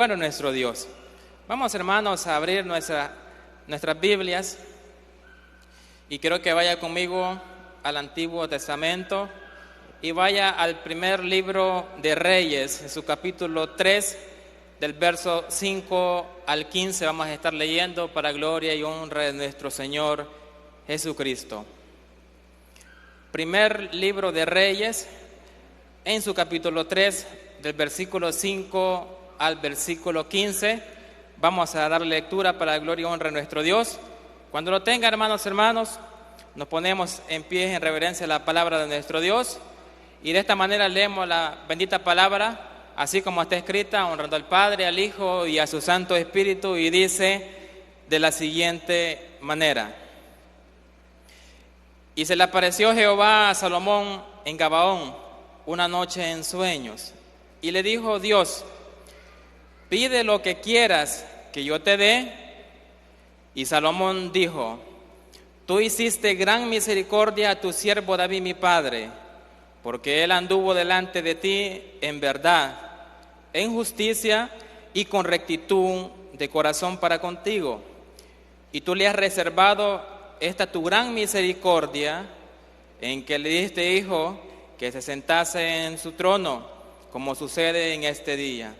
Bueno, nuestro Dios. Vamos, hermanos, a abrir nuestras Biblias y quiero que vaya conmigo al Antiguo Testamento y vaya al primer libro de Reyes, en su capítulo 3, del verso 5 al 15. Vamos a estar leyendo para gloria y honra de nuestro Señor Jesucristo. Primer libro de Reyes, en su capítulo 3, del versículo 5 al versículo 15, vamos a dar lectura para la gloria y honra de nuestro Dios. Cuando lo tenga, hermanos, nos ponemos en pie en reverencia a la palabra de nuestro Dios y de esta manera leemos la bendita palabra, así como está escrita, honrando al Padre, al Hijo y a su Santo Espíritu, y dice de la siguiente manera: Y se le apareció Jehová a Salomón en Gabaón una noche en sueños, y le dijo Dios: pide lo que quieras que yo te dé. Y Salomón dijo: tú hiciste gran misericordia a tu siervo David mi padre, porque él anduvo delante de ti en verdad, en justicia y con rectitud de corazón para contigo. Y tú le has reservado esta tu gran misericordia, en que le diste hijo que se sentase en su trono, como sucede en este día.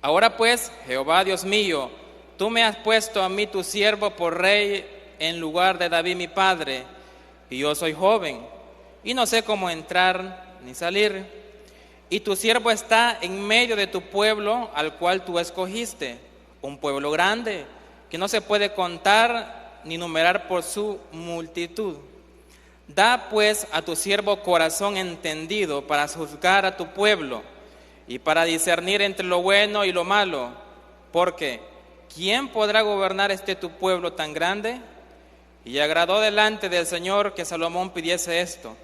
Ahora pues, Jehová Dios mío, tú me has puesto a mí tu siervo por rey en lugar de David mi padre, y yo soy joven, y no sé cómo entrar ni salir. Y tu siervo está en medio de tu pueblo, al cual tú escogiste, un pueblo grande, que no se puede contar ni numerar por su multitud. Da pues a tu siervo corazón entendido para juzgar a tu pueblo, y para discernir entre lo bueno y lo malo, porque ¿quién podrá gobernar tu pueblo tan grande? Y agradó delante del Señor que Salomón pidiese esto.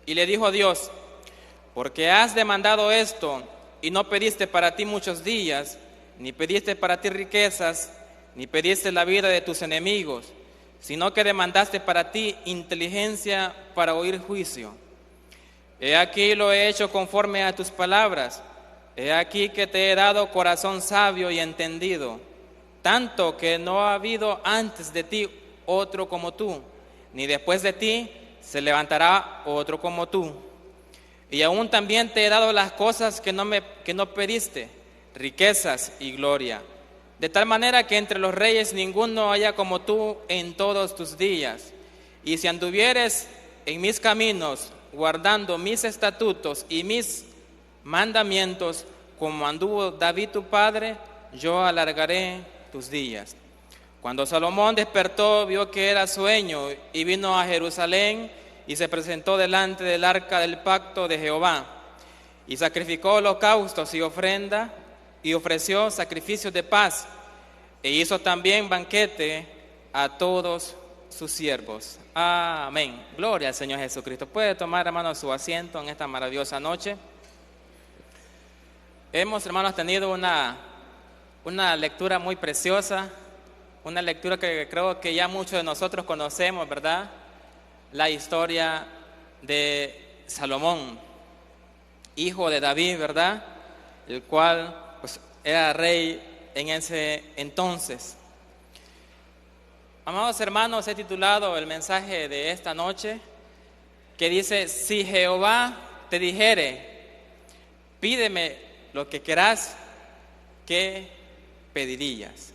Y le dijo Dios: porque has demandado esto, y no pediste para ti muchos días, ni pediste para ti riquezas, ni pediste la vida de tus enemigos, sino que demandaste para ti inteligencia para oír juicio. He aquí lo he hecho conforme a tus palabras. He aquí que te he dado corazón sabio y entendido, tanto que no ha habido antes de ti otro como tú, ni después de ti se levantará otro como tú. Y aún también te he dado las cosas que no pediste, riquezas y gloria, de tal manera que entre los reyes ninguno haya como tú en todos tus días. Y si anduvieres en mis caminos, guardando mis estatutos y mis mandamientos, como anduvo David tu padre, yo alargaré tus días. Cuando Salomón despertó, vio que era sueño, y vino a Jerusalén y se presentó delante del arca del pacto de Jehová, y sacrificó holocaustos y ofrenda, y ofreció sacrificios de paz, e hizo también banquete a todos sus siervos. Amén. Gloria al Señor Jesucristo. Puede tomar, hermanos, su asiento en esta maravillosa noche. Hemos, hermanos, tenido una lectura muy preciosa, una lectura que creo que ya muchos de nosotros conocemos, ¿verdad? La historia de Salomón, hijo de David, ¿verdad? El cual pues era rey en ese entonces. Amados hermanos, he titulado el mensaje de esta noche, que dice: si Jehová te dijere, pídeme lo que querás, ¿qué pedirías?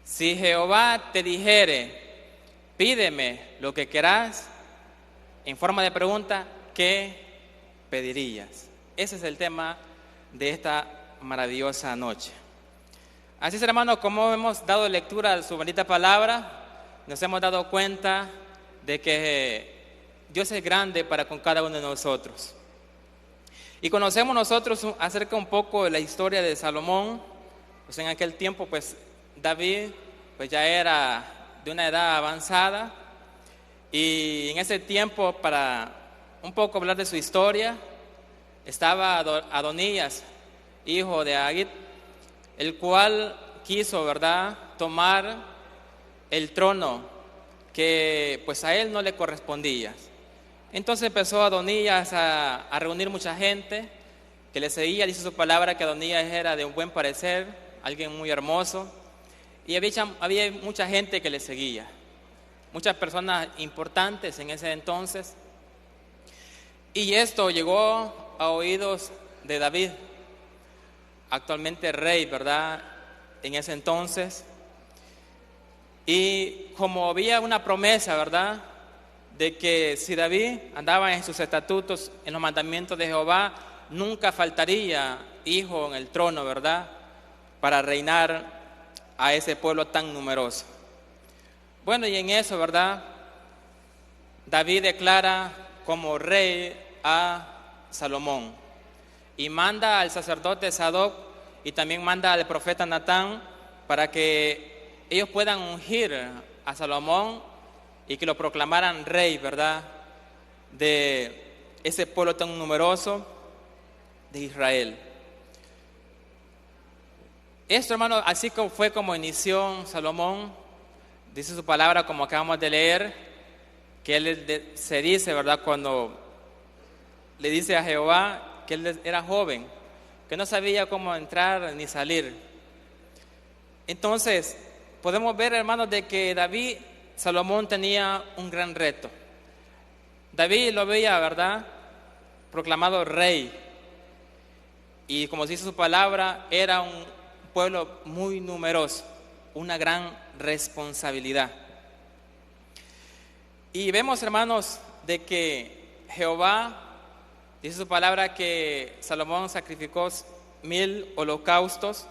Si Jehová te dijere, pídeme lo que querás, en forma de pregunta, ¿qué pedirías? Ese es el tema de esta maravillosa noche. Así es, hermanos, como hemos dado lectura a su bendita palabra, nos hemos dado cuenta de que Dios es grande para con cada uno de nosotros. Y conocemos nosotros acerca un poco de la historia de Salomón. Pues en aquel tiempo, pues David pues ya era de una edad avanzada, y en ese tiempo, para un poco hablar de su historia, estaba Adonías, hijo de Agit, el cual quiso, ¿verdad?, tomar el trono que pues a él no le correspondía. Entonces empezó Adonías a reunir mucha gente, que le seguía. Dice su palabra que Adonías era de un buen parecer, alguien muy hermoso, y había mucha gente que le seguía, muchas personas importantes en ese entonces. Y esto llegó a oídos de David, actualmente rey, ¿verdad?, en ese entonces. Y como había una promesa, ¿verdad?, de que si David andaba en sus estatutos, en los mandamientos de Jehová, nunca faltaría hijo en el trono, ¿verdad?, para reinar a ese pueblo tan numeroso. Bueno, y en eso, ¿verdad?, David declara como rey a Salomón y manda al sacerdote Sadoc y también manda al profeta Natán para que ellos puedan ungir a Salomón y que lo proclamaran rey, ¿verdad?, de ese pueblo tan numeroso de Israel. Esto, hermano, así fue como inició Salomón. Dice su palabra, como acabamos de leer, que él se dice, ¿verdad?, cuando le dice a Jehová que él era joven, que no sabía cómo entrar ni salir. Entonces, podemos ver, hermanos, de que Salomón tenía un gran reto. David lo veía, ¿verdad?, proclamado rey. Y como dice su palabra, era un pueblo muy numeroso, una gran responsabilidad. Y vemos, hermanos, de que Jehová, dice su palabra que Salomón sacrificó 1000 holocaustos,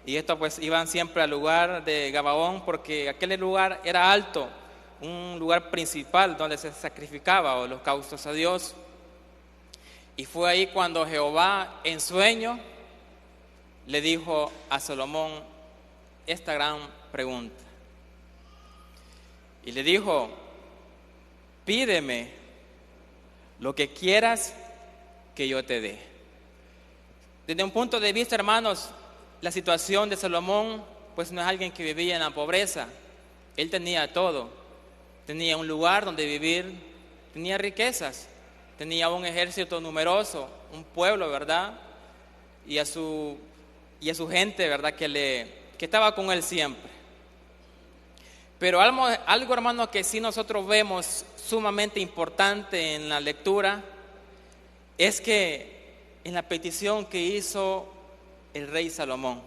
y estos pues iban siempre al lugar de Gabaón, porque aquel lugar era alto, un lugar principal donde se sacrificaba holocaustos a Dios. Y fue ahí cuando Jehová en sueño le dijo a Salomón esta gran pregunta. Y le dijo: pídeme lo que quieras que yo te dé. Desde un punto de vista, hermanos, la situación de Salomón pues no es alguien que vivía en la pobreza. Él tenía todo. Tenía un lugar donde vivir, tenía riquezas, tenía un ejército numeroso, un pueblo, ¿verdad?, y a su gente, ¿verdad?, que estaba con él siempre. Pero algo, hermano, que sí nosotros vemos sumamente importante en la lectura es que en la petición que hizo el rey Salomón,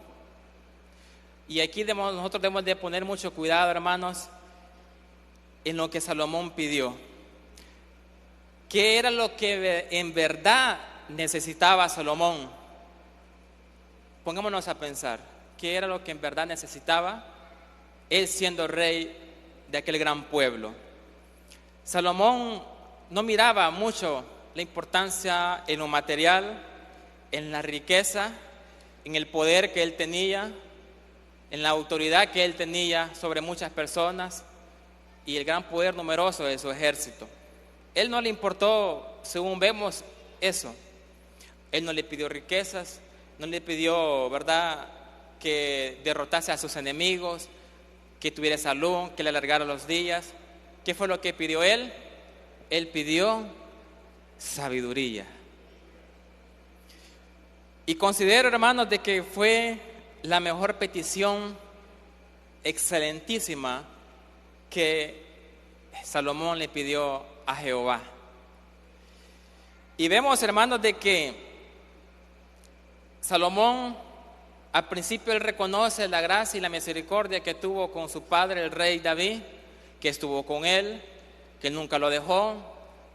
y aquí nosotros debemos de poner mucho cuidado, hermanos, en lo que Salomón pidió. ¿Qué era lo que en verdad necesitaba Salomón? Pongámonos a pensar, ¿qué era lo que en verdad necesitaba él siendo rey de aquel gran pueblo? Salomón no miraba mucho la importancia en lo material, en la riqueza, en el poder que él tenía, en la autoridad que él tenía sobre muchas personas y el gran poder numeroso de su ejército. Él no le importó, según vemos, eso. Él no le pidió riquezas, no le pidió, ¿verdad?, que derrotase a sus enemigos, que tuviera salud, que le alargara los días. ¿Qué fue lo que pidió él? Él pidió sabiduría. Y considero, hermanos, de que fue la mejor petición excelentísima que Salomón le pidió a Jehová. Y vemos, hermanos, de que Salomón, al principio él reconoce la gracia y la misericordia que tuvo con su padre, el rey David, que estuvo con él, que nunca lo dejó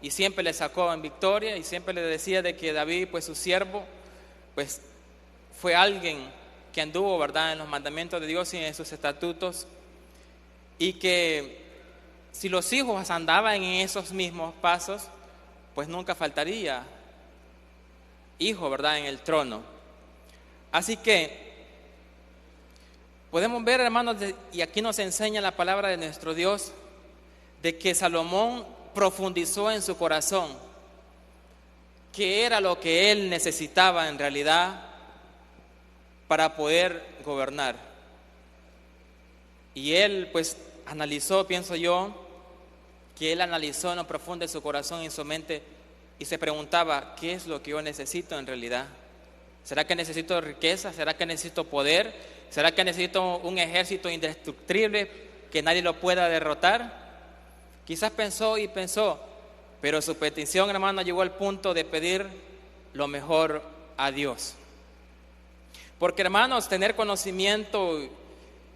y siempre le sacó en victoria, y siempre le decía de que David, pues su siervo, pues fue alguien que anduvo, ¿verdad?, en los mandamientos de Dios y en sus estatutos, y que si los hijos andaban en esos mismos pasos, pues nunca faltaría hijo, ¿verdad?, en el trono. Así que podemos ver, hermanos, y aquí nos enseña la palabra de nuestro Dios, de que Salomón profundizó en su corazón qué era lo que él necesitaba en realidad para poder gobernar. Y él pues analizó, pienso yo, que él analizó en lo profundo de su corazón y en su mente y se preguntaba, ¿qué es lo que yo necesito en realidad? ¿Será que necesito riqueza? ¿Será que necesito poder? ¿Será que necesito un ejército indestructible que nadie lo pueda derrotar? Quizás pensó y pensó, pero su petición, hermano, llegó al punto de pedir lo mejor a Dios. Porque, hermanos, tener conocimiento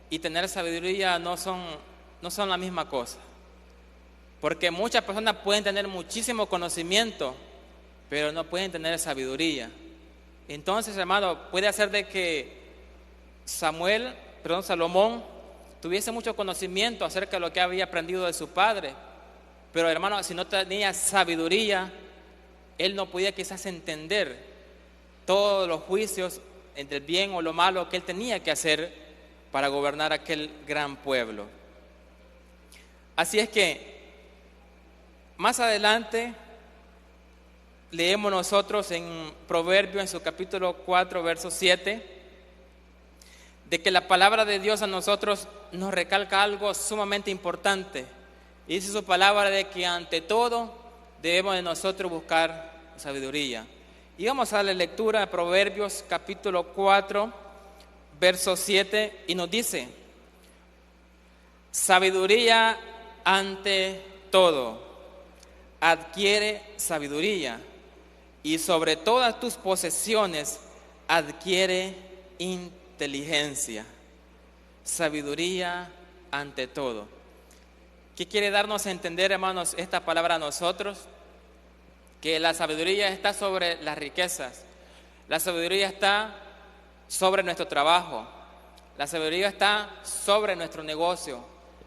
y tener sabiduría no son la misma cosa. Porque muchas personas pueden tener muchísimo conocimiento, pero no pueden tener sabiduría. Entonces, hermano, puede hacer de que Salomón tuviese mucho conocimiento acerca de lo que había aprendido de su padre, pero, hermano, si no tenía sabiduría, él no podía quizás entender todos los juicios entre el bien o lo malo que él tenía que hacer para gobernar aquel gran pueblo. Así es que más adelante leemos nosotros en Proverbios, en su capítulo 4, verso 7, de que la palabra de Dios a nosotros nos recalca algo sumamente importante. Y dice su palabra de que ante todo debemos de nosotros buscar sabiduría. Y vamos a la lectura de Proverbios capítulo 4, verso 7, y nos dice: sabiduría ante todo, adquiere sabiduría, y sobre todas tus posesiones adquiere inteligencia. Sabiduría ante todo. ¿Qué quiere darnos a entender, hermanos, esta palabra a nosotros? Que la sabiduría está sobre las riquezas, la sabiduría está sobre nuestro trabajo, la sabiduría está sobre nuestro negocio,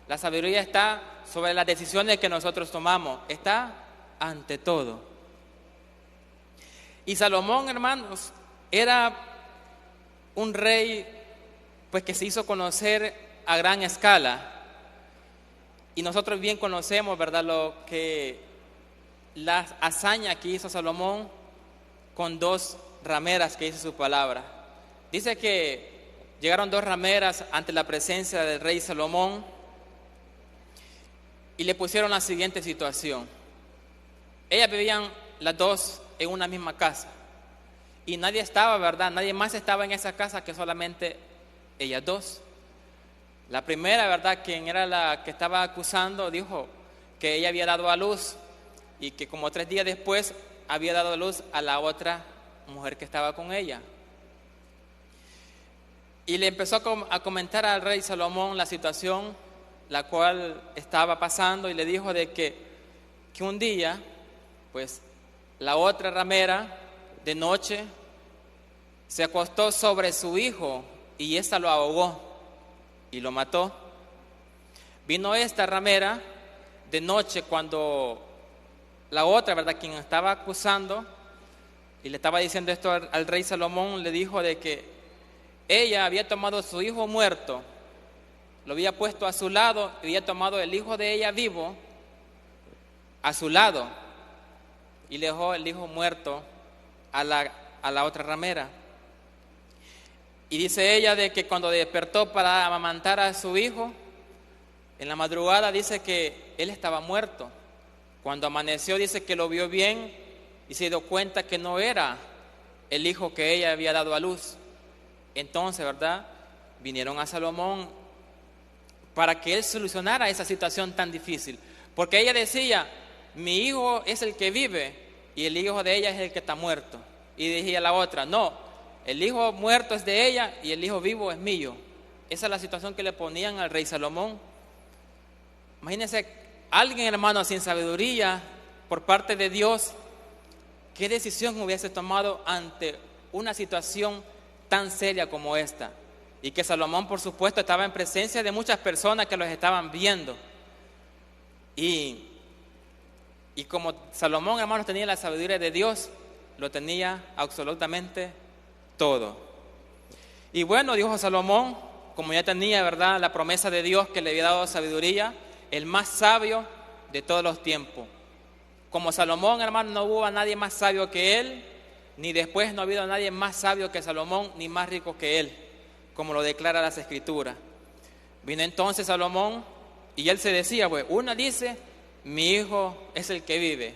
la sabiduría está sobre las decisiones que nosotros tomamos, está ante todo. Y Salomón, hermanos, era un rey pues que se hizo conocer a gran escala, y nosotros bien conocemos, ¿verdad?, la hazaña que hizo Salomón con 2 rameras que dice su palabra. Dice que llegaron 2 rameras ante la presencia del rey Salomón y le pusieron la siguiente situación. Ellas vivían las 2 en una misma casa y nadie estaba, ¿verdad? Nadie más estaba en esa casa que solamente ellas 2. La primera, ¿verdad?, quien era la que estaba acusando, dijo que ella había dado a luz y que como 3 días después había dado a luz a la otra mujer que estaba con ella. Y le empezó a comentar al rey Salomón la situación la cual estaba pasando, y le dijo de que un día, pues, la otra ramera de noche se acostó sobre su hijo y ésta lo ahogó y lo mató. Vino esta ramera de noche cuando la otra, ¿verdad?, quien estaba acusando y le estaba diciendo esto al rey Salomón, le dijo de que ella había tomado a su hijo muerto, lo había puesto a su lado y había tomado el hijo de ella vivo a su lado y le dejó el hijo muerto a la otra ramera. Y dice ella de que cuando despertó para amamantar a su hijo, en la madrugada dice que él estaba muerto. Cuando amaneció dice que lo vio bien y se dio cuenta que no era el hijo que ella había dado a luz. Entonces, ¿verdad?, vinieron a Salomón para que él solucionara esa situación tan difícil. Porque ella decía, mi hijo es el que vive y el hijo de ella es el que está muerto. Y decía la otra, no, el hijo muerto es de ella y el hijo vivo es mío. Esa es la situación que le ponían al rey Salomón. Imagínense, alguien, hermano, sin sabiduría por parte de Dios, ¿qué decisión hubiese tomado ante una situación tan seria como esta? Y que Salomón, por supuesto, estaba en presencia de muchas personas que los estaban viendo. Y como Salomón, hermanos, tenía la sabiduría de Dios, lo tenía absolutamente todo. Y bueno, dijo Salomón, como ya tenía, ¿verdad?, la promesa de Dios que le había dado sabiduría, el más sabio de todos los tiempos. Como Salomón, hermano, no hubo a nadie más sabio que él, ni después no ha habido a nadie más sabio que Salomón, ni más rico que él, como lo declara las Escrituras. Vino entonces Salomón y él se decía, pues, una dice, mi hijo es el que vive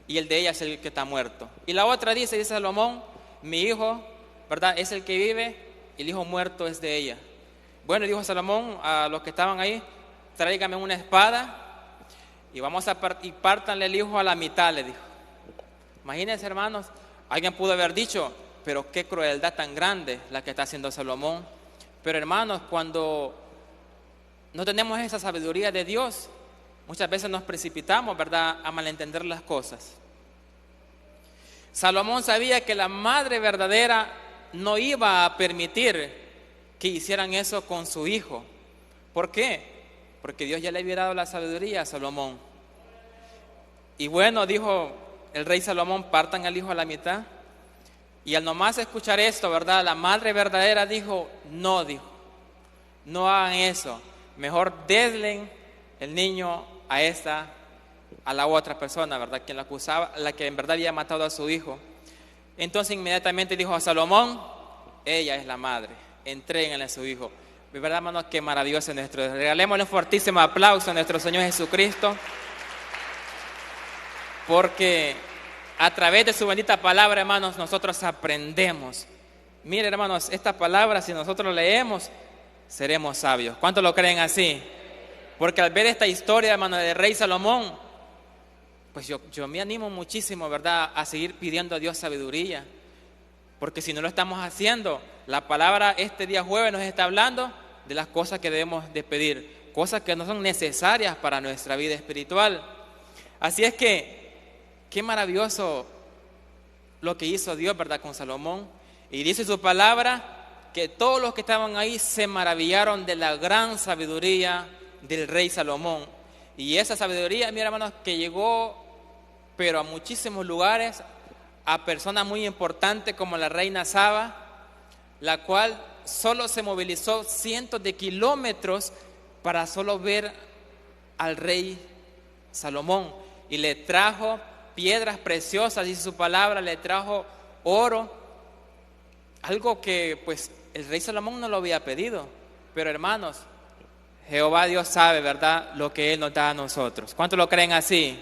y el de ella es el que está muerto. Y la otra dice Salomón, mi hijo ¿verdad?, es el que vive y el hijo muerto es de ella. Bueno, dijo Salomón a los que estaban ahí: tráigame una espada y vamos a pártanle el hijo a la mitad, le dijo. Imagínense, hermanos, alguien pudo haber dicho: pero qué crueldad tan grande la que está haciendo Salomón. Pero hermanos, cuando no tenemos esa sabiduría de Dios, muchas veces nos precipitamos, ¿verdad?, a malentender las cosas. Salomón sabía que la madre verdadera no iba a permitir que hicieran eso con su hijo. ¿Por qué? Porque Dios ya le había dado la sabiduría a Salomón. Y bueno, dijo el rey Salomón: partan al hijo a la mitad. Y al nomás escuchar esto, ¿verdad?, la madre verdadera dijo: no hagan eso. Mejor denle el niño a la otra persona, ¿verdad?, quien la acusaba, la que en verdad había matado a su hijo. Entonces inmediatamente dijo a Salomón: ella es la madre, entréguenle a su hijo. De verdad, hermanos, qué maravilloso es nuestro Dios. Regalémosle un fortísimo aplauso a nuestro Señor Jesucristo, porque a través de su bendita palabra, hermanos, nosotros aprendemos. Miren, hermanos, esta palabra, si nosotros leemos, seremos sabios. ¿Cuántos lo creen así? Porque al ver esta historia, hermano, del rey Salomón, pues yo me animo muchísimo, ¿verdad?, a seguir pidiendo a Dios sabiduría. Porque si no lo estamos haciendo, la palabra este día jueves nos está hablando de las cosas que debemos de pedir, cosas que no son necesarias para nuestra vida espiritual. Así es que, qué maravilloso lo que hizo Dios, ¿verdad?, con Salomón. Y dice su palabra que todos los que estaban ahí se maravillaron de la gran sabiduría del rey Salomón. Y esa sabiduría, mira, hermanos, que llegó pero a muchísimos lugares, a personas muy importantes como la reina Saba, la cual solo se movilizó cientos de kilómetros para solo ver al rey Salomón, y le trajo piedras preciosas, dice su palabra, le trajo oro, algo que pues el rey Salomón no lo había pedido. Pero hermanos, Jehová Dios sabe, ¿verdad?, lo que Él nos da a nosotros. ¿Cuántos lo creen así?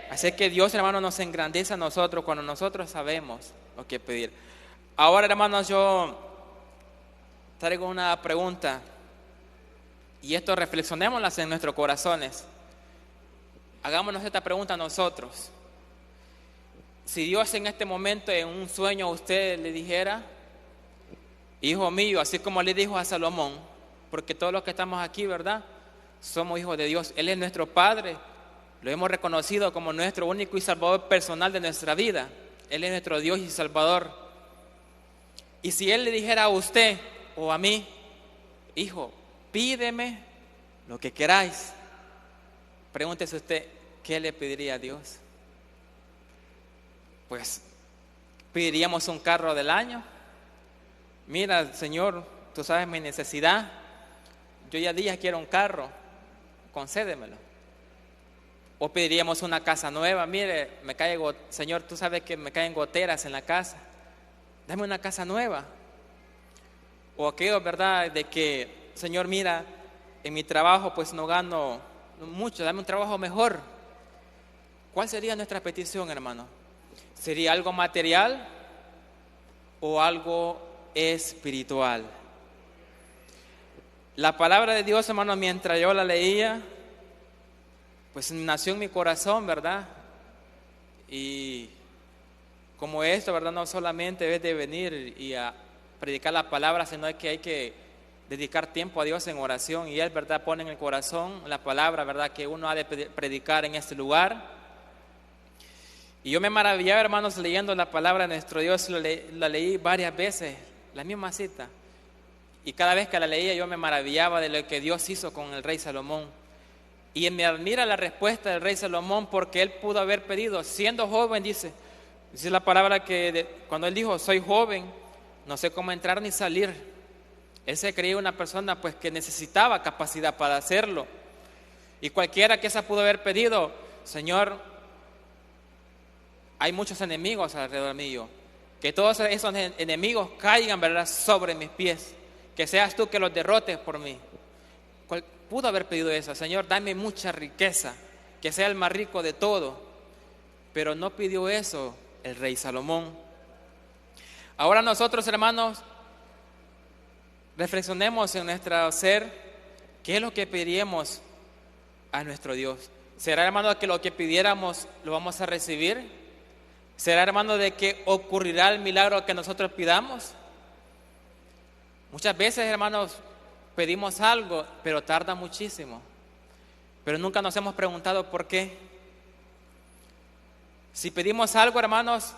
Así que Dios, hermanos, nos engrandece a nosotros cuando nosotros sabemos lo que pedir. Ahora, hermanos, yo traigo una pregunta, y esto reflexionémoslas en nuestros corazones. Hagámonos esta pregunta a nosotros. Si Dios en este momento, en un sueño, a usted le dijera: hijo mío, así como le dijo a Salomón, porque todos los que estamos aquí, ¿verdad?, somos hijos de Dios. Él es nuestro Padre, lo hemos reconocido como nuestro único y salvador personal de nuestra vida. Él es nuestro Dios y Salvador. Y si Él le dijera a usted o a mí: hijo, pídeme lo que queráis, pregúntese usted, ¿qué le pediría a Dios? Pues pediríamos un carro del año. Mira, Señor, tú sabes mi necesidad, yo ya días quiero un carro, concédemelo. O pediríamos una casa nueva. Mire, Señor, tú sabes que me caen goteras en la casa, dame una casa nueva. O aquello, ¿verdad?, de que, Señor, mira, en mi trabajo pues no gano mucho, dame un trabajo mejor. ¿Cuál sería nuestra petición, hermano? ¿Sería algo material o algo espiritual? La palabra de Dios, hermano, mientras yo la leía, pues nació en mi corazón, ¿verdad? Y como esto, ¿verdad?, no solamente debe de venir y a predicar la palabra, sino que hay que dedicar tiempo a Dios en oración, y Él, ¿verdad?, pone en el corazón la palabra, ¿verdad?, que uno ha de predicar en este lugar. Y yo me maravillaba, hermanos, leyendo la palabra de nuestro Dios. La leí varias veces, la misma cita, y cada vez que la leía yo me maravillaba de lo que Dios hizo con el rey Salomón. Y me admira la respuesta del rey Salomón, porque él pudo haber pedido, siendo joven, dice la palabra que cuando él dijo: soy joven, no sé cómo entrar ni salir. Él se creía una persona pues que necesitaba capacidad para hacerlo. Y cualquiera que esa pudo haber pedido: Señor, hay muchos enemigos alrededor mío, que todos esos enemigos caigan, ¿verdad?, sobre mis pies, que seas tú que los derrotes por mí. Pudo haber pedido eso: Señor, dame mucha riqueza, que sea el más rico de todo. Pero no pidió eso el rey Salomón. Ahora nosotros, hermanos, reflexionemos en nuestro ser, ¿qué es lo que pediríamos a nuestro Dios? ¿Será, hermano, que lo que pidiéramos lo vamos a recibir? ¿Será, hermano, de que ocurrirá el milagro que nosotros pidamos? Muchas veces, hermanos, pedimos algo, pero tarda muchísimo. Pero nunca nos hemos preguntado por qué. Si pedimos algo, hermanos,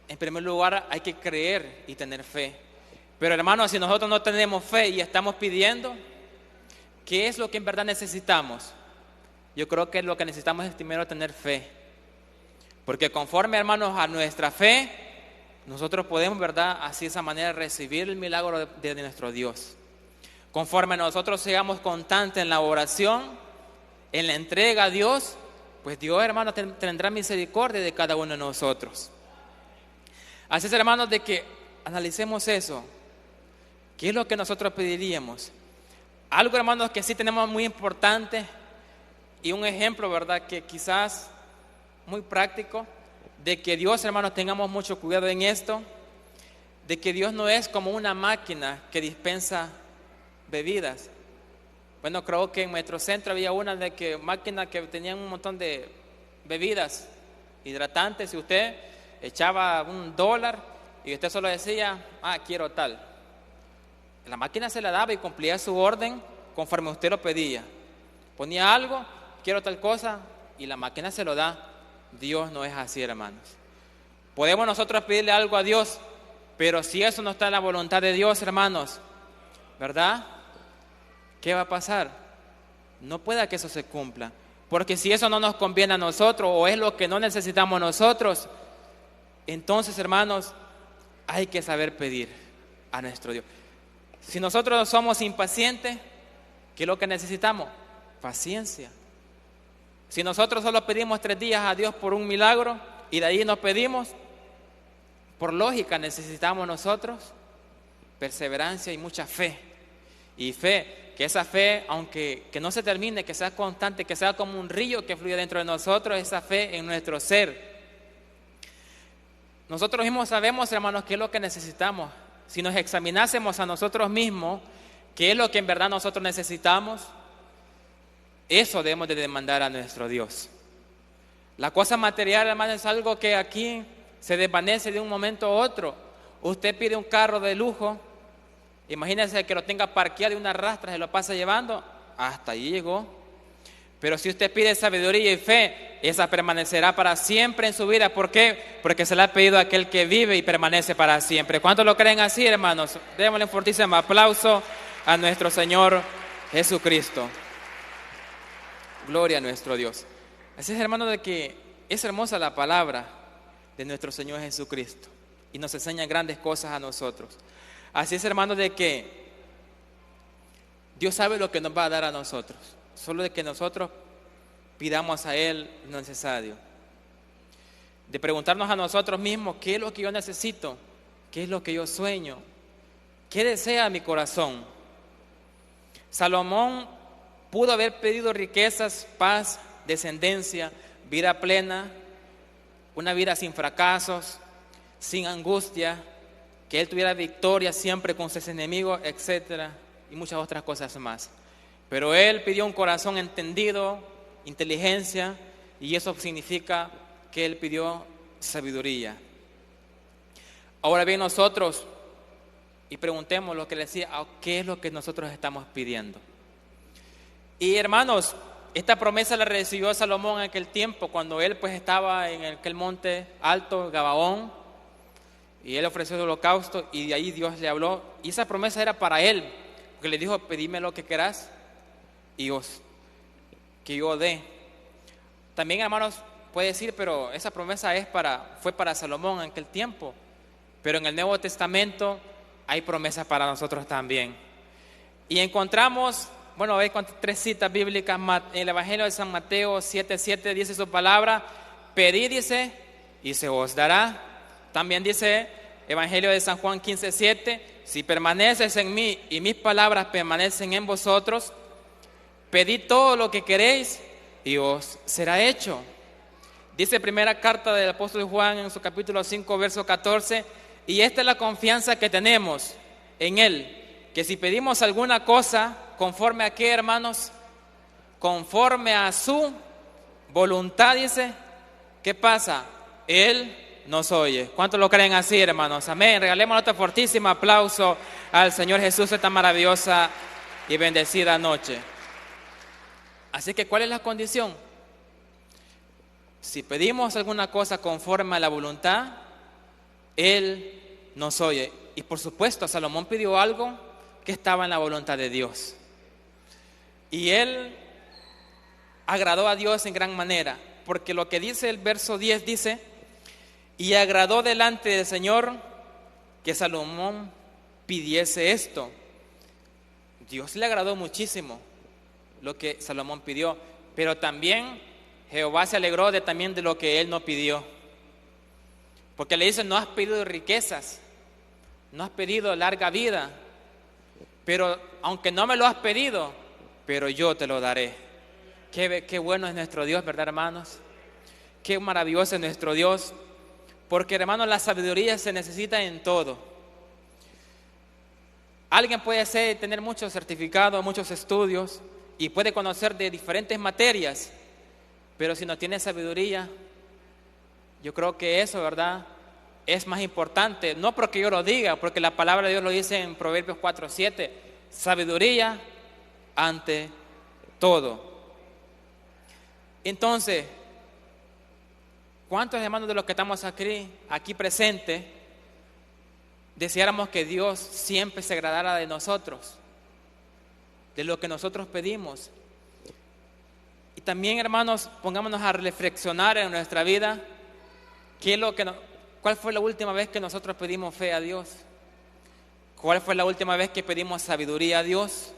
en primer lugar hay que creer y tener fe. Pero, hermanos, si nosotros no tenemos fe y estamos pidiendo, ¿qué es lo que en verdad necesitamos? Yo creo que lo que necesitamos es primero tener fe. Porque conforme, hermanos, a nuestra fe, nosotros podemos, ¿verdad?, así de esa manera recibir el milagro de nuestro Dios. Conforme nosotros sigamos constantes en la oración, en la entrega a Dios, pues Dios, hermanos, tendrá misericordia de cada uno de nosotros. Así es, hermanos, de que analicemos eso. ¿Qué es lo que nosotros pediríamos? Algo, hermanos, que sí tenemos muy importante y un ejemplo, ¿verdad?, que quizás muy práctico, de que Dios, hermanos, tengamos mucho cuidado en esto, de que Dios no es como una máquina que dispensa bebidas. Bueno, creo que en Metrocentro había una máquina que tenía un montón de bebidas hidratantes y usted echaba $1 y usted solo decía, quiero tal. La máquina se la daba y cumplía su orden conforme usted lo pedía. Ponía algo, quiero tal cosa, y la máquina se lo da. Dios no es así, hermanos. Podemos nosotros pedirle algo a Dios, pero si eso no está en la voluntad de Dios, hermanos, ¿verdad? ¿Qué va a pasar? No pueda que eso se cumpla, porque si eso no nos conviene a nosotros o es lo que no necesitamos nosotros, entonces, hermanos, hay que saber pedir a nuestro Dios. Si nosotros somos impacientes, ¿qué es lo que necesitamos? Paciencia. Si nosotros solo pedimos 3 días a Dios por un milagro y de ahí nos pedimos, por lógica necesitamos nosotros perseverancia y mucha fe. Y fe, que esa fe, aunque que no se termine, que sea constante, que sea como un río que fluye dentro de nosotros, esa fe en nuestro ser. Nosotros mismos sabemos, hermanos, qué es lo que necesitamos. Si nos examinásemos a nosotros mismos, qué es lo que en verdad nosotros necesitamos, eso debemos de demandar a nuestro Dios. La cosa material, hermano, es algo que aquí se desvanece de un momento a otro. Usted pide un carro de lujo, imagínese que lo tenga parqueado y una rastra se lo pasa llevando, hasta ahí llegó. Pero si usted pide sabiduría y fe, esa permanecerá para siempre en su vida. ¿Por qué? Porque se la ha pedido a aquel que vive y permanece para siempre. ¿Cuántos lo creen así, hermanos? Démosle un fortísimo aplauso a nuestro Señor Jesucristo. Gloria a nuestro Dios. Así es, hermano, de que es hermosa la palabra de nuestro Señor Jesucristo y nos enseña grandes cosas a nosotros. Así es, hermano, de que Dios sabe lo que nos va a dar a nosotros, solo de que nosotros pidamos a Él lo necesario. De preguntarnos a nosotros mismos, ¿qué es lo que yo necesito? ¿Qué es lo que yo sueño? ¿Qué desea mi corazón? Salomón pudo haber pedido riquezas, paz, descendencia, vida plena, una vida sin fracasos, sin angustia, que él tuviera victoria siempre con sus enemigos, etcétera, y muchas otras cosas más. Pero él pidió un corazón entendido, inteligencia, y eso significa que él pidió sabiduría. Ahora bien, nosotros, y preguntemos lo que le decía, ¿qué es lo que nosotros estamos pidiendo? Y hermanos, esta promesa la recibió Salomón en aquel tiempo, cuando él pues estaba en aquel monte alto, Gabaón, y él ofreció el holocausto, y de ahí Dios le habló, y esa promesa era para él, porque le dijo, pedime lo que querás, y que yo dé. También, hermanos, puede decir, pero esa promesa fue para Salomón en aquel tiempo, pero en el Nuevo Testamento hay promesas para nosotros también. Y encontramos, bueno, hay 3 citas bíblicas. En el Evangelio de San Mateo 7:7 dice su palabra, pedid, dice, y se os dará. También dice Evangelio de San Juan 15:7, si permaneces en mí y mis palabras permanecen en vosotros, pedid todo lo que queréis y os será hecho. Dice primera carta del apóstol Juan en su capítulo 5, verso 14, Y esta es la confianza que tenemos en Él, que si pedimos alguna cosa, ¿conforme a qué, hermanos? Conforme a su voluntad, dice, ¿qué pasa? Él nos oye. ¿Cuántos lo creen así, hermanos? Amén. Regalemos otro fortísimo aplauso al Señor Jesús esta maravillosa y bendecida noche. Así que, ¿cuál es la condición? Si pedimos alguna cosa conforme a la voluntad, Él nos oye. Y por supuesto, Salomón pidió algo que estaba en la voluntad de Dios. Y él agradó a Dios en gran manera, porque lo que dice el verso 10 dice: y agradó delante del Señor que Salomón pidiese esto. Dios le agradó muchísimo lo que Salomón pidió, pero también Jehová se alegró también de lo que él no pidió, porque le dice: no has pedido riquezas, no has pedido larga vida, pero aunque no me lo has pedido, pero yo te lo daré. Qué bueno es nuestro Dios, ¿verdad, hermanos? Qué maravilloso es nuestro Dios, porque, hermanos, la sabiduría se necesita en todo. Alguien puede tener muchos certificados, muchos estudios, y puede conocer de diferentes materias, pero si no tiene sabiduría, yo creo que eso, ¿verdad?, es más importante. No porque yo lo diga, porque la palabra de Dios lo dice en Proverbios 4:7, sabiduría ante todo. Entonces, ¿cuántos hermanos de los que estamos aquí presentes deseáramos que Dios siempre se agradara de nosotros, de lo que nosotros pedimos? Y también, hermanos, pongámonos a reflexionar en nuestra vida, ¿cuál fue la última vez que nosotros pedimos fe a Dios? ¿Cuál fue la última vez que pedimos sabiduría a Dios?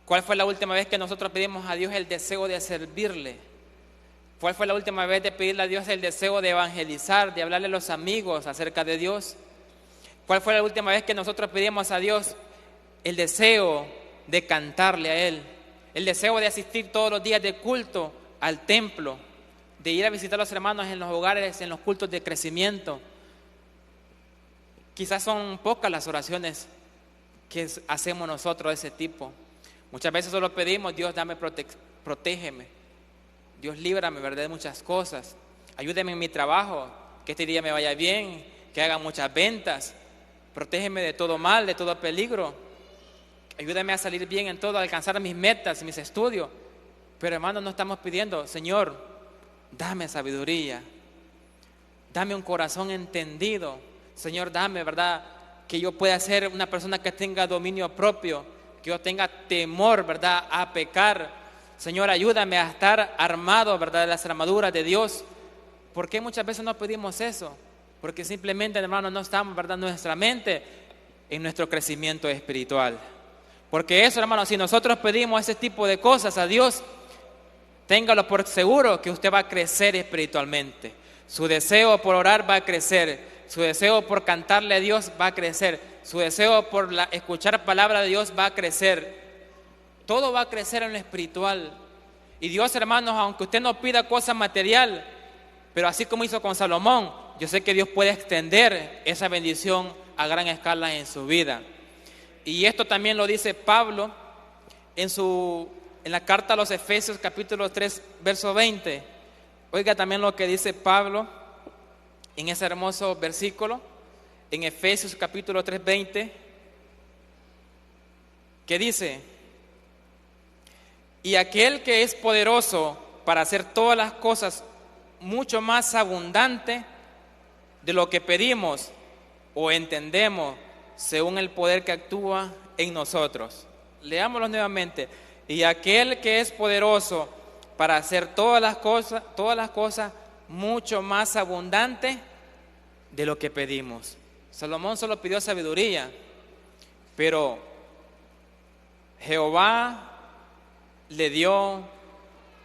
¿Cuál fue la última vez que nosotros pedimos a Dios el deseo de servirle? ¿Cuál fue la última vez de pedirle a Dios el deseo de evangelizar, de hablarle a los amigos acerca de Dios? ¿Cuál fue la última vez que nosotros pedimos a Dios el deseo de cantarle a Él? El deseo de asistir todos los días de culto al templo, de ir a visitar a los hermanos en los hogares, en los cultos de crecimiento. Quizás son pocas las oraciones que hacemos nosotros de ese tipo. Muchas veces solo pedimos: Dios, protégeme, Dios, líbrame, ¿verdad?, de muchas cosas. Ayúdeme en mi trabajo, que este día me vaya bien, que haga muchas ventas. Protégeme de todo mal, de todo peligro. Ayúdame a salir bien en todo, a alcanzar mis metas, mis estudios. Pero, hermanos, no estamos pidiendo: Señor, dame sabiduría, dame un corazón entendido. Señor, dame, ¿verdad?, que yo pueda ser una persona que tenga dominio propio, que yo tenga temor, ¿verdad?, a pecar. Señor, ayúdame a estar armado, ¿verdad?, de las armaduras de Dios. ¿Por qué muchas veces no pedimos eso? Porque simplemente, hermanos, no estamos, ¿verdad?, nuestra mente en nuestro crecimiento espiritual. Porque eso, hermanos, si nosotros pedimos ese tipo de cosas a Dios, téngalo por seguro que usted va a crecer espiritualmente. Su deseo por orar va a crecer. Su deseo por cantarle a Dios va a crecer. Su deseo por escuchar palabra de Dios va a crecer. Todo va a crecer en lo espiritual. Y Dios, hermanos, aunque usted no pida cosa material, pero así como hizo con Salomón, yo sé que Dios puede extender esa bendición a gran escala en su vida. Y esto también lo dice Pablo en la carta a los Efesios capítulo 3, verso 20. Oiga también lo que dice Pablo en ese hermoso versículo, en Efesios capítulo 3, 20, que dice: y aquel que es poderoso para hacer todas las cosas mucho más abundante de lo que pedimos o entendemos, según el poder que actúa en nosotros. Leámoslo nuevamente. Y aquel que es poderoso para hacer todas las cosas mucho más abundante de lo que pedimos. Salomón solo pidió sabiduría, pero Jehová le dio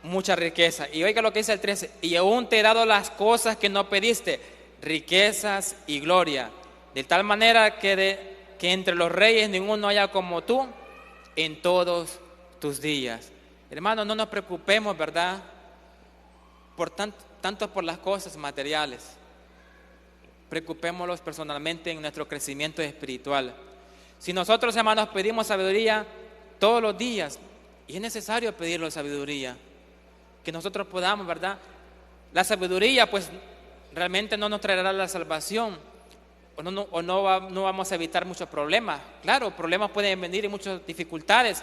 mucha riqueza. Y oiga lo que dice el 13: y aún te he dado las cosas que no pediste, riquezas y gloria, de tal manera que entre los reyes ninguno haya como tú en todos tus días. Hermanos, no nos preocupemos, ¿verdad?, tanto por las cosas materiales. preocupémoslos personalmente en nuestro crecimiento espiritual. Si nosotros, hermanos, pedimos sabiduría todos los días, y es necesario pedirle sabiduría, que nosotros podamos, ¿verdad? La sabiduría, pues, realmente no nos traerá la salvación, no vamos a evitar muchos problemas. Claro, problemas pueden venir y muchas dificultades,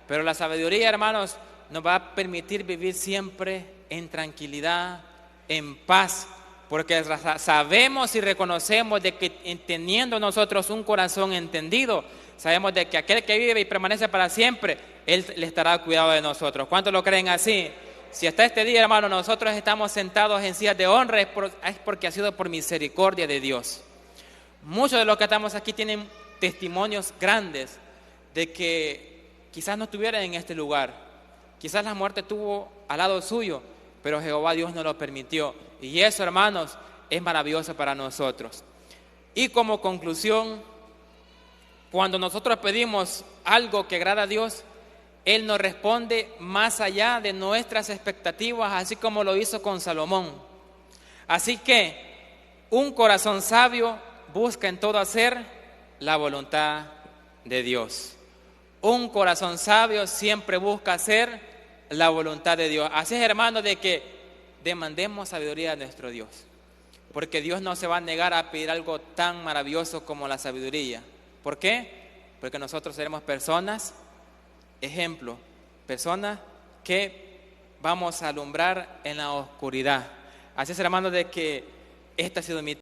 pero la sabiduría, hermanos, nos va a permitir vivir siempre en tranquilidad, en paz, porque sabemos y reconocemos de que teniendo nosotros un corazón entendido, sabemos de que aquel que vive y permanece para siempre, Él le estará cuidado de nosotros. ¿Cuántos lo creen así? Si hasta este día, hermano, nosotros estamos sentados en sillas de honra, es porque ha sido por misericordia de Dios. Muchos de los que estamos aquí tienen testimonios grandes de que quizás no estuvieran en este lugar, quizás la muerte estuvo al lado suyo, pero Jehová Dios no lo permitió. Y eso, hermanos, es maravilloso para nosotros. Y como conclusión, cuando nosotros pedimos algo que agrada a Dios, Él nos responde más allá de nuestras expectativas, así como lo hizo con Salomón. Así que un corazón sabio busca en todo hacer la voluntad de Dios. Un corazón sabio siempre busca hacer la voluntad de Dios. Así es, hermano, de que demandemos sabiduría a nuestro Dios, porque Dios no se va a negar a pedir algo tan maravilloso como la sabiduría. ¿Por qué? Porque nosotros seremos personas, ejemplo, personas que vamos a alumbrar en la oscuridad. Así es, hermano, de que esta ha sido mi